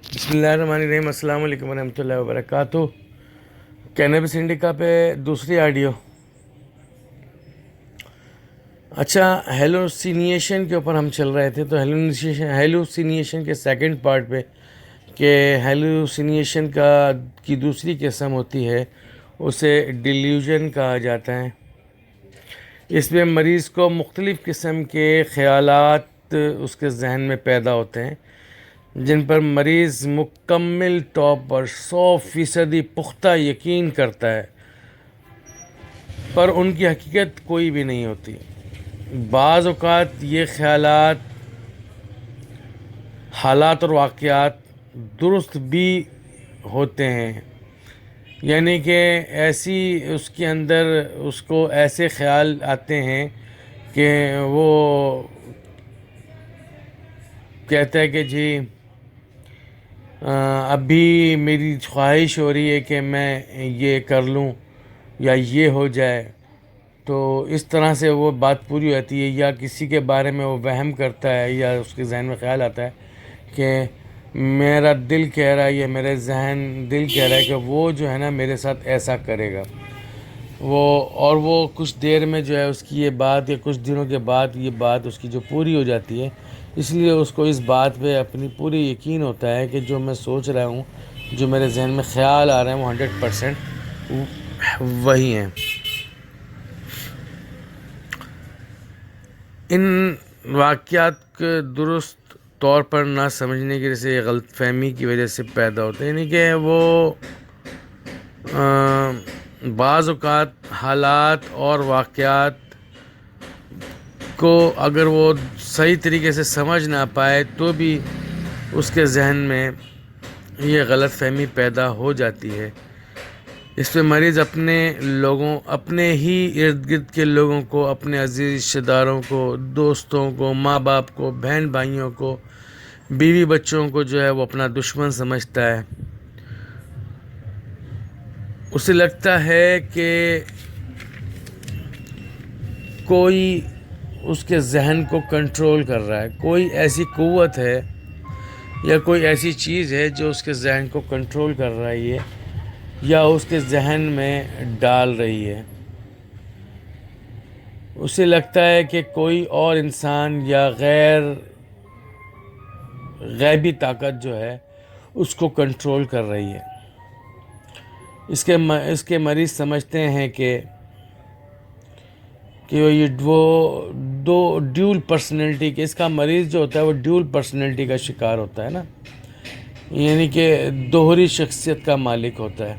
بسم اللہ الرحمن الرحیم۔ السلام علیکم ورحمۃ اللہ وبرکاتہ۔ کینبس انڈیکا پہ دوسری آڈیو۔ اچھا، ہیلوسینیشن کے اوپر ہم چل رہے تھے، تو ہیلوسینیشن کے سیکنڈ پارٹ پہ کہ ہیلوسینیشن کی دوسری قسم ہوتی ہے، اسے ڈیلیوژن کہا جاتا ہے۔ اس میں مریض کو مختلف قسم کے خیالات اس کے ذہن میں پیدا ہوتے ہیں، جن پر مریض مکمل طور پر 100% پختہ یقین کرتا ہے، پر ان کی حقیقت کوئی بھی نہیں ہوتی۔ بعض اوقات یہ خیالات، حالات اور واقعات درست بھی ہوتے ہیں، یعنی کہ ایسی اس کے اندر اس کو ایسے خیال آتے ہیں کہ وہ کہتا ہے کہ جی ابھی میری خواہش ہو رہی ہے کہ میں یہ کر لوں یا یہ ہو جائے، تو اس طرح سے وہ بات پوری ہوتی ہے۔ یا کسی کے بارے میں وہ وہم کرتا ہے یا اس کے ذہن میں خیال آتا ہے کہ میرا دل کہہ رہا ہے یا میرے دل کہہ رہا ہے کہ وہ جو ہے نا میرے ساتھ ایسا کرے گا، وہ کچھ دیر میں جو ہے اس کی یہ بات، یا کچھ دنوں کے بعد یہ بات اس کی جو پوری ہو جاتی ہے، اس لیے اس کو اس بات پہ اپنی پوری یقین ہوتا ہے کہ جو میں سوچ رہا ہوں، جو میرے ذہن میں خیال آ رہے ہیں، وہ 100% وہی ہیں۔ ان واقعات کے درست طور پر نہ سمجھنے کی وجہ سے، غلط فہمی کی وجہ سے پیدا ہوتے ہیں، یعنی کہ وہ بعض اوقات حالات اور واقعات کو اگر وہ صحیح طریقے سے سمجھ نہ پائے تو بھی اس کے ذہن میں یہ غلط فہمی پیدا ہو جاتی ہے۔ اس پہ مریض اپنے ہی ارد گرد کے لوگوں کو، اپنے عزیز رشتہ داروں کو، دوستوں کو، ماں باپ کو، بہن بھائیوں کو، بیوی بچوں کو جو ہے وہ اپنا دشمن سمجھتا ہے۔ اسے لگتا ہے کہ کوئی اس کے ذہن کو کنٹرول کر رہا ہے، کوئی ایسی قوت ہے یا کوئی ایسی چیز ہے جو اس کے ذہن کو کنٹرول کر رہی ہے یا اس کے ذہن میں ڈال رہی ہے۔ اسے لگتا ہے کہ کوئی اور انسان یا غیبی طاقت جو ہے اس کو کنٹرول کر رہی ہے۔ اس کے مریض سمجھتے ہیں کہ وہ دو ڈیول پرسنالٹی کے، اس کا مریض جو ہوتا ہے وہ ڈیول پرسنالٹی کا شکار ہوتا ہے نا، یعنی کہ دوہری شخصیت کا مالک ہوتا ہے۔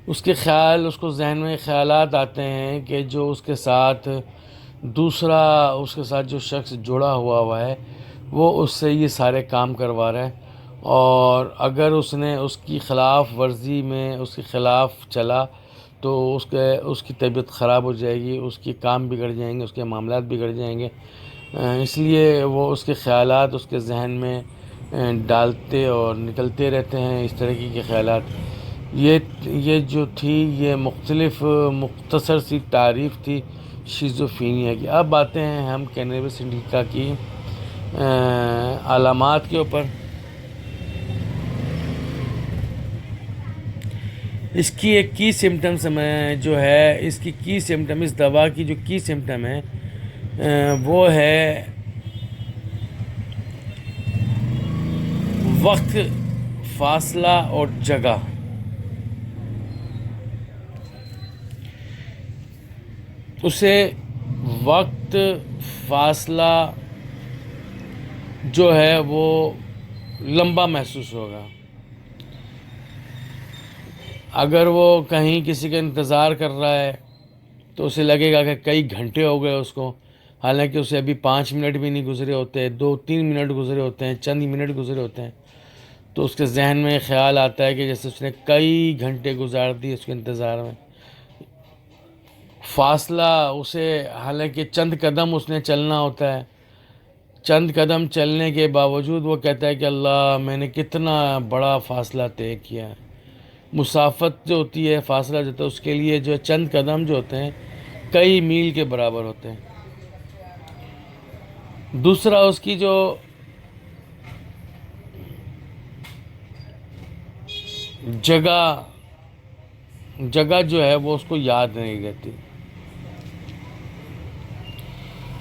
اس کو ذہن میں خیالات آتے ہیں کہ جو اس کے ساتھ جو شخص جڑا ہوا ہے وہ اس سے یہ سارے کام کروا رہا ہے، اور اگر اس نے اس کی خلاف ورزی میں اس کے خلاف چلا تو اس کی طبیعت خراب ہو جائے گی، اس کے کام بگڑ جائیں گے، اس کے معاملات بگڑ جائیں گے۔ اس لیے وہ اس کے خیالات اس کے ذہن میں ڈالتے اور نکلتے رہتے ہیں، اس طرح کے خیالات۔ یہ جو تھی یہ مختصر سی تعریف تھی شیزوفرینیا کی۔ اب آتے ہیں ہم کینبس انڈیکا کی علامات کے اوپر۔ اس کی ایک کی سمٹمز جو ہے، اس دوا کی جو کی سمٹم ہے وہ ہے وقت، فاصلہ اور جگہ۔ اسے وقت، فاصلہ جو ہے وہ لمبا محسوس ہوگا۔ اگر وہ کہیں کسی کا انتظار کر رہا ہے تو اسے لگے گا کہ کئی گھنٹے ہو گئے اس کو، حالانکہ اسے ابھی 5 منٹ بھی نہیں گزرے ہوتے، 2-3 منٹ گزرے ہوتے ہیں، چند منٹ گزرے ہوتے ہیں، تو اس کے ذہن میں خیال آتا ہے کہ جیسے اس نے کئی گھنٹے گزار دیے اس کے انتظار میں۔ فاصلہ، اسے حالانکہ چند قدم اس نے چلنا ہوتا ہے، چند قدم چلنے کے باوجود وہ کہتا ہے کہ اللہ میں نے کتنا بڑا فاصلہ طے کیا ہے۔ مسافت جو ہوتی ہے، فاصلہ جو ہوتا ہے، اس کے لیے جو چند قدم جو ہوتے ہیں کئی میل کے برابر ہوتے ہیں۔ دوسرا اس کی جو جگہ جگہ جو ہے وہ اس کو یاد نہیں رہتی،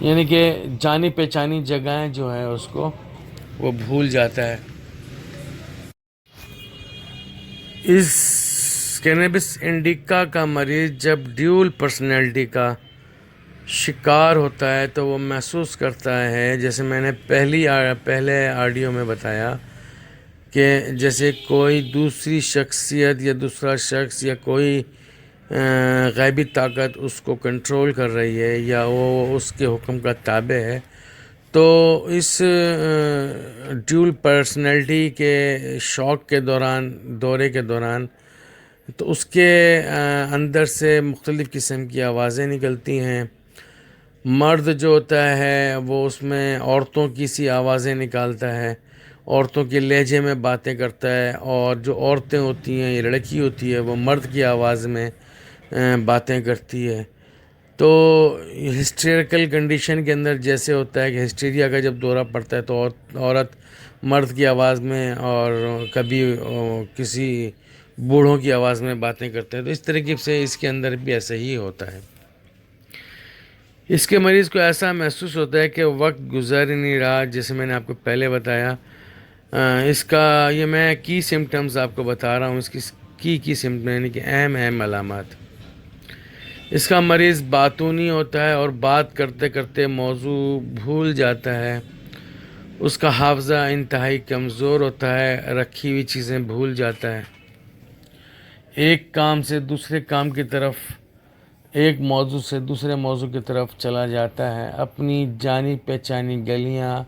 یعنی کہ جانی پہچانی جگہیں جو ہیں اس کو وہ بھول جاتا ہے۔ اس کینیبس انڈیکا کا مریض جب ڈیول پرسنالٹی کا شکار ہوتا ہے تو وہ محسوس کرتا ہے، جیسے میں نے پہلے آڈیو میں بتایا، کہ جیسے کوئی دوسری شخصیت یا دوسرا شخص یا کوئی غیبی طاقت اس کو کنٹرول کر رہی ہے یا وہ اس کے حکم کا تابع ہے۔ تو اس ڈیول پرسنالٹی کے شوق کے دورے کے دوران تو اس کے اندر سے مختلف قسم کی آوازیں نکلتی ہیں۔ مرد جو ہوتا ہے وہ اس میں عورتوں کی سی آوازیں نکالتا ہے، عورتوں کے لہجے میں باتیں کرتا ہے، اور جو عورتیں ہوتی ہیں یا لڑکی ہوتی ہے وہ مرد کی آواز میں باتیں کرتی ہے۔ تو ہسٹیریکل کنڈیشن کے اندر جیسے ہوتا ہے کہ ہسٹیریا کا جب دورہ پڑتا ہے تو عورت مرد کی آواز میں اور کبھی کسی بوڑھوں کی آواز میں باتیں کرتے ہیں، تو اس طریقے سے اس کے اندر بھی ایسا ہی ہوتا ہے۔ اس کے مریض کو ایسا محسوس ہوتا ہے کہ وقت گزر ہی نہیں رہا، جیسے میں نے آپ کو پہلے بتایا۔ اس کا یہ میں کی سمٹمز آپ کو بتا رہا ہوں، اس کی سمٹم یعنی کہ اہم علامات۔ اس کا مریض باتونی ہوتا ہے اور بات کرتے کرتے موضوع بھول جاتا ہے۔ اس کا حافظہ انتہائی کمزور ہوتا ہے، رکھی ہوئی چیزیں بھول جاتا ہے، ایک کام سے دوسرے کام کی طرف، ایک موضوع سے دوسرے موضوع کی طرف چلا جاتا ہے۔ اپنی جانی پہچانی گلیاں،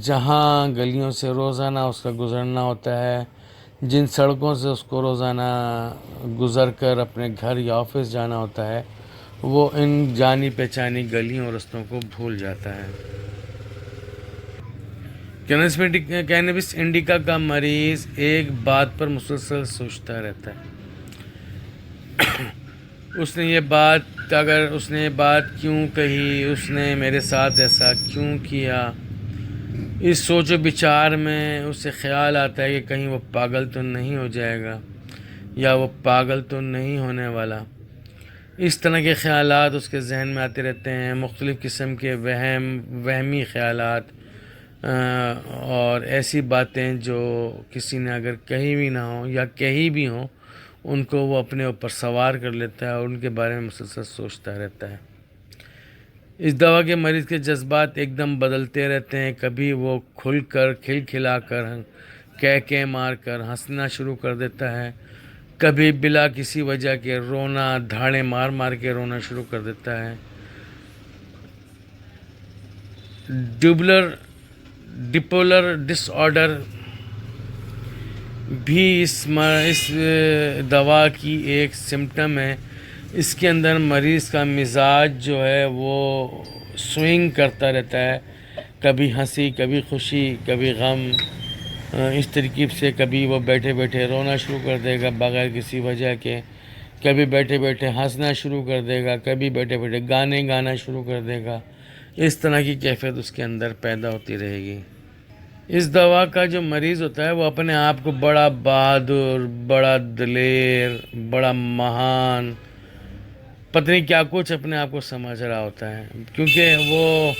جہاں گلیوں سے روزانہ اس کا گزرنا ہوتا ہے، جن سڑکوں سے اس کو روزانہ گزر کر اپنے گھر یا آفس جانا ہوتا ہے، وہ ان جانی پہچانی گلیوں اور رستوں کو بھول جاتا ہے۔ کینیبس انڈیکا کا مریض ایک بات پر مسلسل سوچتا رہتا ہے۔ اس نے یہ بات کیوں کہی، اس نے میرے ساتھ ایسا کیوں کیا؟ اس سوچ و بچار میں اسے خیال آتا ہے کہ کہیں وہ پاگل تو نہیں ہو جائے گا یا وہ پاگل تو نہیں ہونے والا۔ اس طرح کے خیالات اس کے ذہن میں آتے رہتے ہیں، مختلف قسم کے وہمی خیالات اور ایسی باتیں جو کسی نے اگر کہی بھی نہ ہوں یا کہی بھی ہوں، ان کو وہ اپنے اوپر سوار کر لیتا ہے اور ان کے بارے میں مسلسل سوچتا رہتا ہے۔ اس دوا کے مریض کے جذبات ایک دم بدلتے رہتے ہیں، کبھی وہ کھلا کر کہہ مار کر ہنسنا شروع کر دیتا ہے، کبھی بلا کسی وجہ کے رونا، دھاڑے مار کے رونا شروع کر دیتا ہے۔ ڈیپولر ڈس آرڈر بھی اس دوا کی ایک سمٹم ہے۔ اس کے اندر مریض کا مزاج جو ہے وہ سوئنگ کرتا رہتا ہے، کبھی ہنسی، کبھی خوشی، کبھی غم، اس ترکیب سے کبھی وہ بیٹھے بیٹھے رونا شروع کر دے گا بغیر کسی وجہ کے، کبھی بیٹھے بیٹھے ہنسنا شروع کر دے گا، کبھی بیٹھے بیٹھے گانے گانا شروع کر دے گا۔ اس طرح کی کیفیت اس کے اندر پیدا ہوتی رہے گی۔ اس دوا کا جو مریض ہوتا ہے وہ اپنے آپ کو بڑا بہادر، بڑا دلیر، بڑا مہان، پتہ نہیں کیا کچھ اپنے آپ کو سمجھ رہا ہوتا ہے، کیونکہ وہ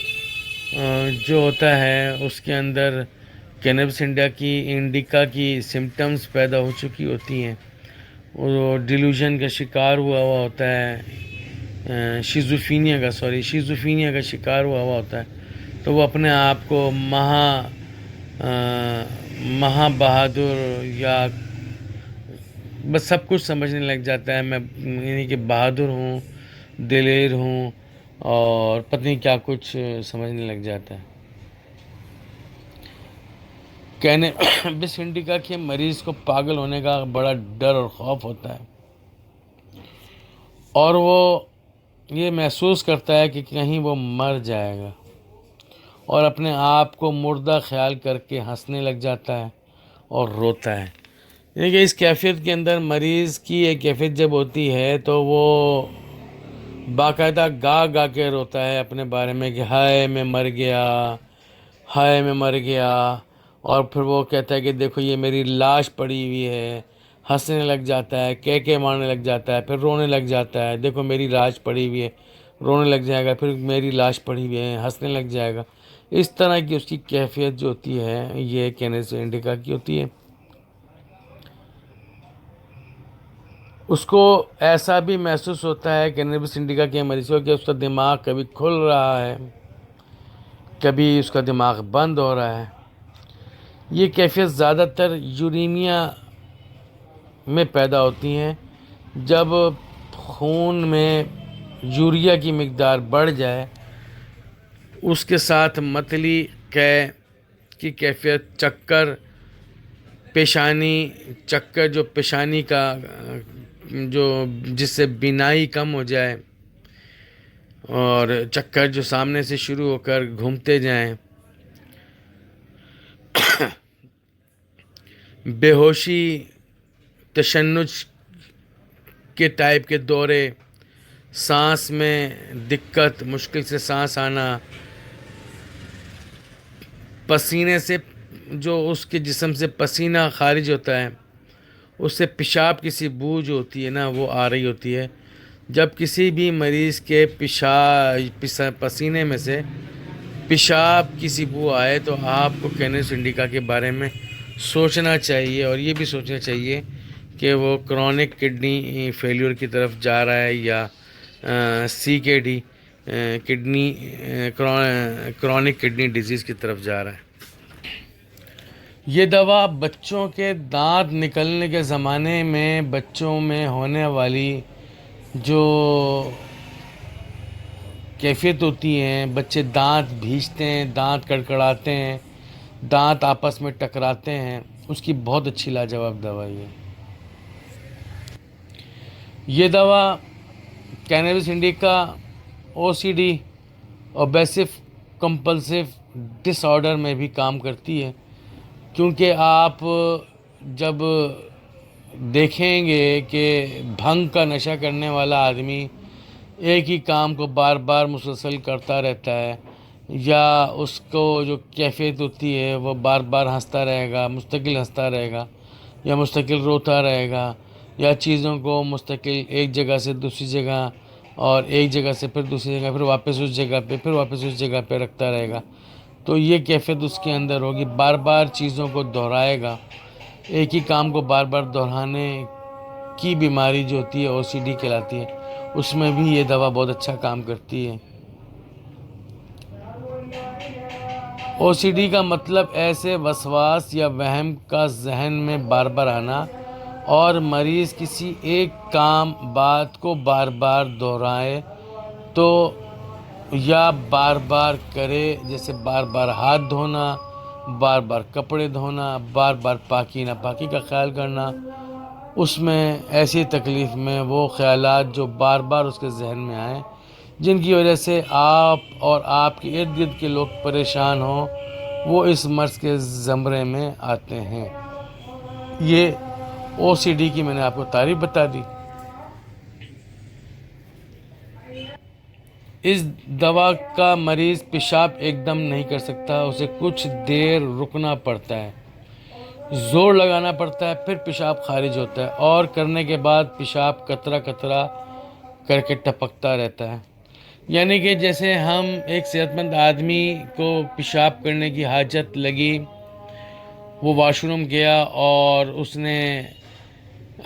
جو ہوتا ہے اس کے اندر کینیبس انڈیکا کی سمٹمز پیدا ہو چکی ہوتی ہیں، وہ ڈیلوژن کا شکار ہوا ہوتا ہے، شیزوفینیا کا شکار ہوا ہوتا ہے، تو وہ اپنے آپ کو مہا بہادر یا بس سب کچھ سمجھنے لگ جاتا ہے، میں یعنی کہ بہادر ہوں، دلیر ہوں، اور پتہ نہیں کیا کچھ سمجھنے لگ جاتا ہے۔ کینیبس انڈیکا کے مریض کو پاگل ہونے کا بڑا ڈر اور خوف ہوتا ہے، اور وہ یہ محسوس کرتا ہے کہ کہیں وہ مر جائے گا، اور اپنے آپ کو مردہ خیال کر کے ہنسنے لگ جاتا ہے اور روتا ہے۔ یعنی کہ اس کیفیت کے اندر مریض کی ایک کیفیت جب ہوتی ہے تو وہ باقاعدہ گا گا کے روتا ہے اپنے بارے میں کہ ہائے میں مر گیا، ہائے میں مر گیا، اور پھر وہ کہتا ہے کہ دیکھو یہ میری لاش پڑی ہوئی ہے، ہنسنے لگ جاتا ہے، کہہ مارنے لگ جاتا ہے، پھر رونے لگ جاتا ہے، دیکھو میری لاش پڑی ہوئی ہے، رونے لگ جائے گا، پھر میری لاش پڑی ہوئی ہے، ہنسنے لگ جائے گا۔ اس طرح کی اس کی کیفیت جو ہوتی ہے یہ کینیتھ انڈیکا کی ہوتی ہے۔ اس کو ایسا بھی محسوس ہوتا ہے کینیتھ انڈیکا کے مریض کو کہ اس کا دماغ کبھی کھل رہا ہے، کبھی اس کا دماغ بند ہو رہا ہے۔ یہ کیفیت زیادہ تر یورینیا میں پیدا ہوتی ہیں، جب خون میں یوریا کی مقدار بڑھ جائے، اس کے ساتھ متلی کی کیفیت، چکر، پیشانی چکر، جو پیشانی کا جو جس سے بینائی کم ہو جائے، اور چکر جو سامنے سے شروع ہو کر گھومتے جائیں، بے ہوشی، تشنج کے ٹائپ کے دورے، سانس میں دقت، مشکل سے سانس آنا، پسینے سے جو اس کے جسم سے پسینہ خارج ہوتا ہے اس سے پیشاب کی سی بو جو ہوتی ہے نا وہ آ رہی ہوتی ہے۔ جب کسی بھی مریض کے پسینے میں سے پیشاب کی سی بو آئے تو آپ کو کینیتھ انڈیکا کے بارے میں سوچنا چاہیے، اور یہ بھی سوچنا چاہیے کہ وہ کرونک کڈنی فیلیور کی طرف جا رہا ہے یا CKD کرونک کڈنی ڈیزیز کی طرف جا رہا ہے۔ یہ دوا بچوں کے دانت نکلنے کے زمانے میں بچوں میں ہونے والی جو کیفیت ہوتی ہیں، بچے دانت بھینچتے ہیں، دانت کڑکڑاتے ہیں، دانت آپس میں ٹکراتے ہیں، اس کی بہت اچھی لاجواب دوائی ہے یہ دوا۔ کینیتھ انڈیکا OCD اوبیسو کمپلسیو ڈس آرڈر میں بھی کام کرتی ہے، کیونکہ آپ جب دیکھیں گے کہ بھنگ کا نشہ کرنے والا آدمی ایک ہی کام کو بار بار مسلسل کرتا رہتا ہے، یا اس کو جو کیفیت ہوتی ہے وہ بار بار ہنستا رہے گا، مستقل ہنستا رہے گا، یا مستقل روتا رہے گا، یا چیزوں کو مستقل ایک جگہ سے دوسری جگہ، اور ایک جگہ سے پھر دوسری جگہ، پھر واپس اس جگہ پہ، پھر واپس اس جگہ پہ رکھتا رہے گا، تو یہ کیفیت اس کے اندر ہوگی، بار بار چیزوں کو دہرائے گا۔ ایک ہی کام کو بار بار دہرانے کی بیماری جو ہوتی ہے OCD کہلاتی ہے، اس میں بھی یہ دوا بہت اچھا کام کرتی ہے۔ OCD کا مطلب ایسے وسواس یا وہم کا ذہن میں بار بار آنا، اور مریض کسی ایک کام بات کو بار بار دہرائے تو یا بار بار کرے، جیسے بار بار ہاتھ دھونا، بار بار کپڑے دھونا، بار بار پاکی ناپاکی کا خیال کرنا، اس میں ایسی تکلیف میں وہ خیالات جو بار بار اس کے ذہن میں آئیں، جن کی وجہ سے آپ اور آپ کے ارد گرد کے لوگ پریشان ہوں، وہ اس مرض کے زمرے میں آتے ہیں۔ یہ OCD کی میں نے آپ کو تعریف بتا دی۔ اس دوا کا مریض پیشاب ایک دم نہیں کر سکتا، اسے کچھ دیر رکنا پڑتا ہے، زور لگانا پڑتا ہے، پھر پیشاب خارج ہوتا ہے، اور کرنے کے بعد پیشاب قطرہ قطرہ کر کے ٹپکتا رہتا ہے۔ یعنی کہ جیسے ہم ایک صحت مند آدمی کو پیشاب کرنے کی حاجت لگی، وہ واش روم گیا اور اس نے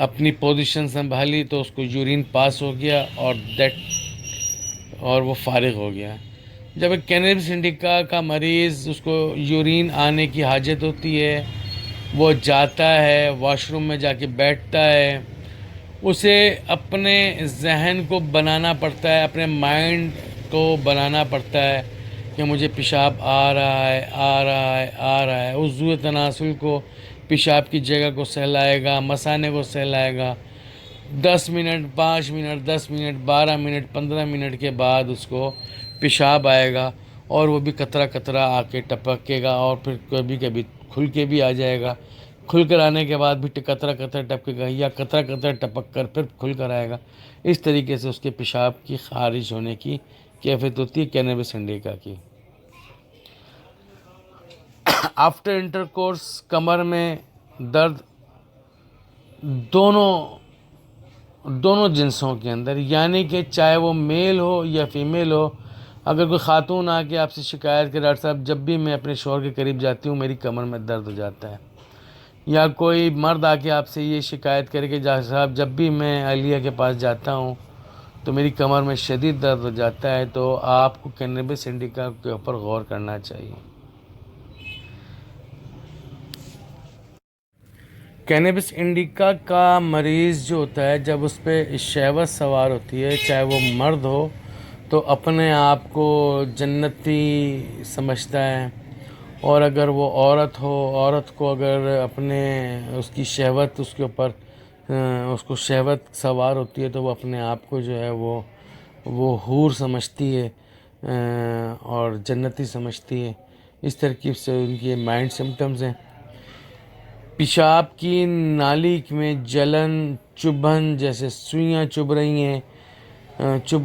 اپنی پوزیشن سنبھالی تو اس کو یورین پاس ہو گیا اور وہ فارغ ہو گیا۔ جب ایک کینیتھ انڈیکا کا مریض اس کو یورین آنے کی حاجت ہوتی ہے، وہ جاتا ہے، واش روم میں جا کے بیٹھتا ہے، اسے اپنے ذہن کو بنانا پڑتا ہے، اپنے مائنڈ کو بنانا پڑتا ہے کہ مجھے پیشاب آ رہا ہے، آ رہا ہے، آ رہا ہے، عضو تناسل کو، پیشاب کی جگہ کو سہلائے گا، مثانے کو سہلائے گا، 10 minute, 5 minute, 10 minute, 12 minute, 15 minute کے بعد اس کو پیشاب آئے گا، اور وہ بھی قطرہ قطرہ آ کے ٹپکے گا، اور پھر کبھی کبھی کھل کے بھی آ جائے گا، کھل کر آنے کے بعد بھی قطرہ قطرہ ٹپکے گا، یا قطرہ قطرہ ٹپک کر پھر کھل کر آئے گا۔ اس طریقے سے اس کے پیشاب کی خارج ہونے کی کیفیت ہوتی ہے کینابس انڈیکا کی۔ آفٹر انٹر کورس کمر میں درد دونوں جنسوں کے اندر، یعنی کہ چاہے وہ میل ہو یا فیمیل ہو، اگر کوئی خاتون آ کے آپ سے شکایت کرے ڈاکٹر صاحب جب بھی میں اپنے شوہر کے قریب جاتی ہوں میری کمر میں درد ہو جاتا ہے، یا کوئی مرد آ کے آپ سے یہ شکایت کرے کہ ڈاکٹر صاحب جب بھی میں اہلیہ کے پاس جاتا ہوں تو میری کمر میں شدید درد ہو جاتا ہے، تو آپ کو کینابس انڈیکا کے اوپر غور کرنا چاہیے۔ کینابس انڈیکا کا مریض جو ہوتا ہے جب اس پہ شہوت سوار ہوتی ہے، چاہے وہ مرد ہو تو اپنے آپ کو جنتی سمجھتا ہے، اور اگر وہ عورت ہو، عورت کو اگر اپنے اس کی شہوت اس کے اوپر اس کو شہوت سوار ہوتی ہے تو وہ اپنے آپ کو جو ہے وہ حور سمجھتی ہے اور جنتی سمجھتی ہے۔ اس ترکیب سے ان کی مائنڈ سمٹمز ہیں۔ پیشاب کی نالی میں جلن، چبھن، جیسے سوئیاں چبھ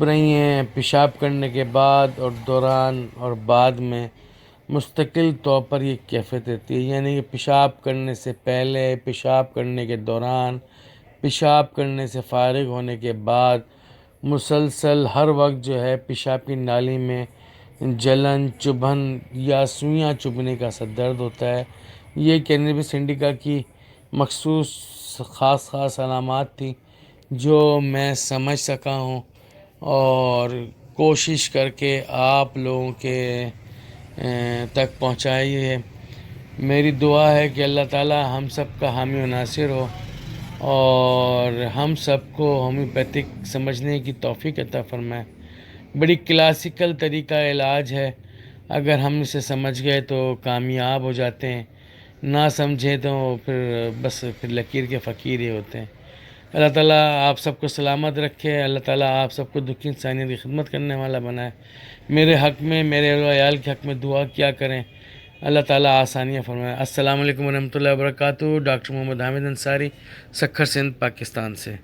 رہی ہیں پیشاب کرنے کے بعد اور دوران اور بعد میں مستقل طور پر یہ کیفیت رہتی ہے، یعنی کہ پیشاب کرنے سے پہلے، پیشاب کرنے کے دوران، پیشاب کرنے سے فارغ ہونے کے بعد مسلسل ہر وقت جو ہے پیشاب کی نالی میں جلن، چبھن یا سوئیاں چبھنے کا سا درد ہوتا ہے۔ یہ کینابس انڈیکا کی مخصوص خاص علامات تھی جو میں سمجھ سکا ہوں، اور کوشش کر کے آپ لوگوں کے تک پہنچائی ہے۔ میری دعا ہے کہ اللہ تعالی ہم سب کا حامی و ناصر ہو، اور ہم سب کو ہومیوپیتھک سمجھنے کی توفیق عطا فرمائے۔ بڑی کلاسیکل طریقہ علاج ہے، اگر ہم اسے سمجھ گئے تو کامیاب ہو جاتے ہیں، نہ سمجھے تو پھر لکیر کے فقیر ہی ہوتے ہیں۔ اللہ تعالیٰ آپ سب کو سلامت رکھے، اللہ تعالیٰ آپ سب کو دکھی انسانیت کی خدمت کرنے والا بنائے۔ میرے حق میں، میرے اہل و عیال کے حق میں دعا کیا کریں، اللہ تعالیٰ آسانیاں فرمائے۔ السلام علیکم ورحمۃ اللہ وبرکاتہ۔ ڈاکٹر محمد حامد انصاری، سکھر، سندھ، پاکستان سے۔